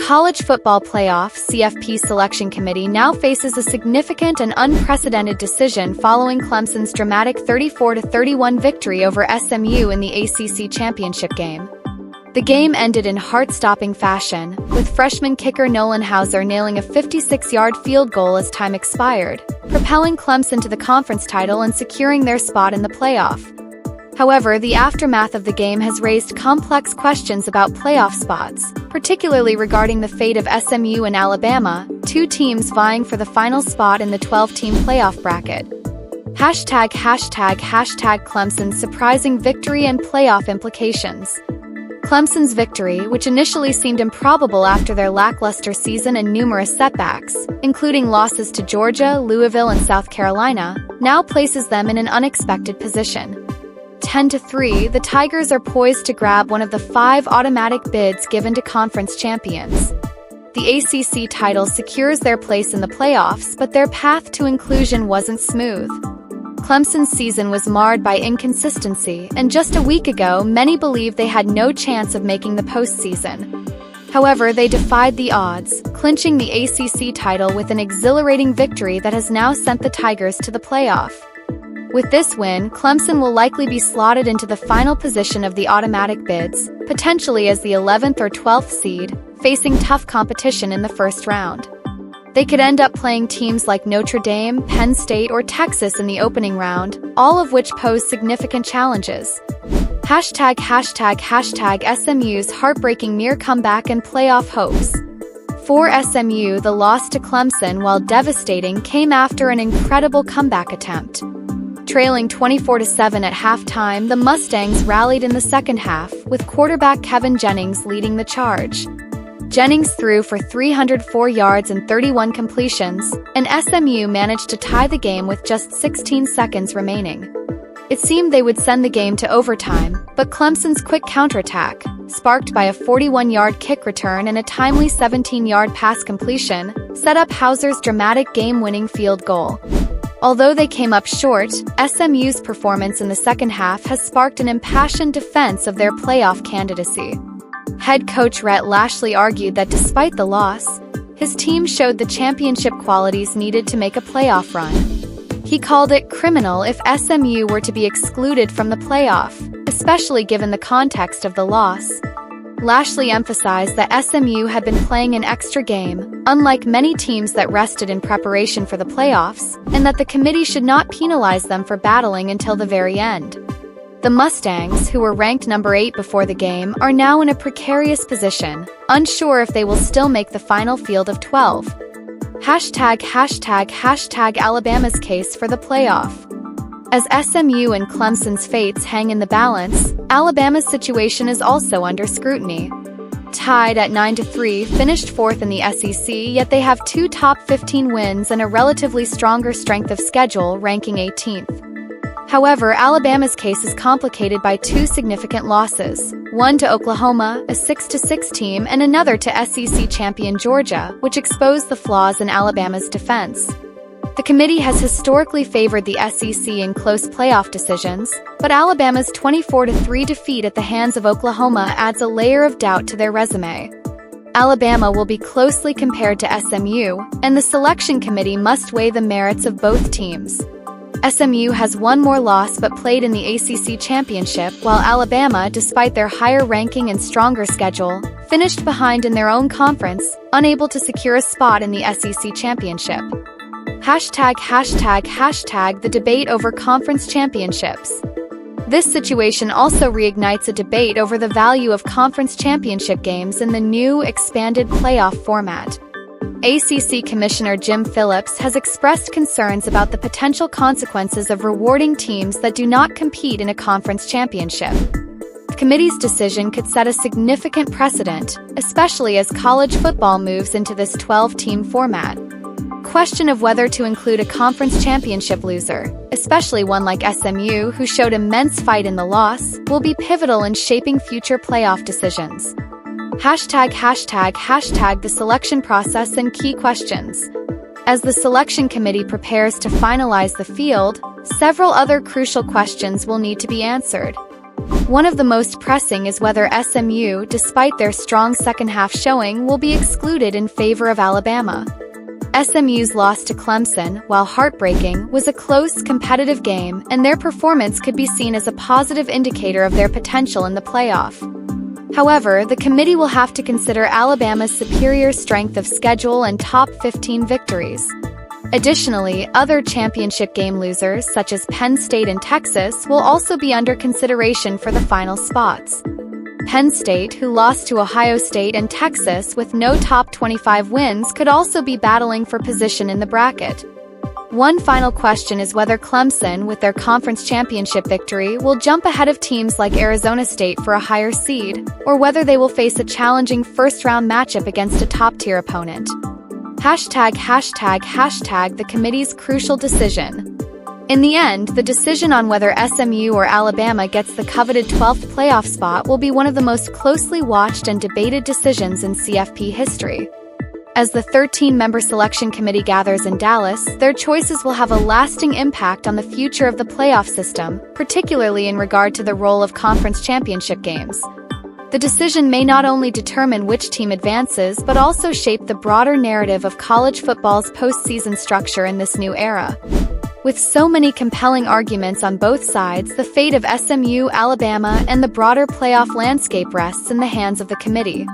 College Football Playoff (CFP) Selection Committee now faces a significant and unprecedented decision following Clemson's dramatic 34-31 victory over SMU in the ACC Championship game. The game ended in heart-stopping fashion, with freshman kicker Nolan Hauser nailing a 56-yard field goal as time expired, propelling Clemson to the conference title and securing their spot in the playoff. However, the aftermath of the game has raised complex questions about playoff spots, particularly regarding the fate of SMU and Alabama, two teams vying for the final spot in the 12-team playoff bracket. Clemson's surprising victory and playoff implications. Clemson's victory, which initially seemed improbable after their lackluster season and numerous setbacks, including losses to Georgia, Louisville, and South Carolina, now places them in an unexpected position. 10-3, the Tigers are poised to grab one of the 5 automatic bids given to conference champions. The ACC title secures their place in the playoffs, but their path to inclusion wasn't smooth. Clemson's season was marred by inconsistency, and just a week ago, many believed they had no chance of making the postseason. However, they defied the odds, clinching the ACC title with an exhilarating victory that has now sent the Tigers to the playoff. With this win, Clemson will likely be slotted into the final position of the automatic bids, potentially as the 11th or 12th seed, facing tough competition in the first round. They could end up playing teams like Notre Dame, Penn State, or Texas in the opening round, all of which pose significant challenges. #SMU's heartbreaking near comeback and playoff hopes. For SMU, the loss to Clemson, while devastating, came after an incredible comeback attempt. Trailing 24-7 at halftime, the Mustangs rallied in the second half, with quarterback Kevin Jennings leading the charge. Jennings threw for 304 yards and 31 completions, and SMU managed to tie the game with just 16 seconds remaining. It seemed they would send the game to overtime, but Clemson's quick counterattack, sparked by a 41-yard kick return and a timely 17-yard pass completion, set up Hauser's dramatic game-winning field goal. Although they came up short, SMU's performance in the second half has sparked an impassioned defense of their playoff candidacy. Head coach Rhett Lashlee argued that despite the loss, his team showed the championship qualities needed to make a playoff run. He called it criminal if SMU were to be excluded from the playoff, especially given the context of the loss. Lashlee emphasized that SMU had been playing an extra game, unlike many teams that rested in preparation for the playoffs, and that the committee should not penalize them for battling until the very end. The Mustangs, who were ranked number 8 before the game, are now in a precarious position, unsure if they will still make the final field of 12. Alabama's case for the playoff. As SMU and Clemson's fates hang in the balance, Alabama's situation is also under scrutiny. Tied at 9-3, finished 4th in the SEC, yet they have 2 top 15 wins and a relatively stronger strength of schedule, ranking 18th. However, Alabama's case is complicated by 2 significant losses, one to Oklahoma, a 6-6 team, and another to SEC champion Georgia, which exposed the flaws in Alabama's defense. The committee has historically favored the SEC in close playoff decisions, but Alabama's 24-3 defeat at the hands of Oklahoma adds a layer of doubt to their resume. Alabama will be closely compared to SMU, and the selection committee must weigh the merits of both teams. SMU has one more loss but played in the ACC Championship, while Alabama, despite their higher ranking and stronger schedule, finished behind in their own conference, unable to secure a spot in the SEC Championship. The debate over conference championships. This situation also reignites a debate over the value of conference championship games in the new, expanded playoff format. ACC Commissioner Jim Phillips has expressed concerns about the potential consequences of rewarding teams that do not compete in a conference championship. The committee's decision could set a significant precedent, especially as college football moves into this 12-team format. Question of whether to include a conference championship loser, especially one like SMU who showed immense fight in the loss, will be pivotal in shaping future playoff decisions. The selection process and key questions. As the selection committee prepares to finalize the field, several other crucial questions will need to be answered. One of the most pressing is whether SMU, despite their strong second-half showing, will be excluded in favor of Alabama. SMU's loss to Clemson, while heartbreaking, was a close, competitive game, and their performance could be seen as a positive indicator of their potential in the playoff. However, the committee will have to consider Alabama's superior strength of schedule and top 15 victories. Additionally, other championship game losers, such as Penn State and Texas, will also be under consideration for the final spots. Penn State, who lost to Ohio State and Texas with no top 25 wins, could also be battling for position in the bracket. One final question is whether Clemson, with their conference championship victory, will jump ahead of teams like Arizona State for a higher seed, or whether they will face a challenging first-round matchup against a top-tier opponent. #the committee's crucial decision. In the end, the decision on whether SMU or Alabama gets the coveted 12th playoff spot will be one of the most closely watched and debated decisions in CFP history. As the 13-member selection committee gathers in Dallas, their choices will have a lasting impact on the future of the playoff system, particularly in regard to the role of conference championship games. The decision may not only determine which team advances but also shape the broader narrative of college football's postseason structure in this new era. With so many compelling arguments on both sides, the fate of SMU, Alabama, and the broader playoff landscape rests in the hands of the committee.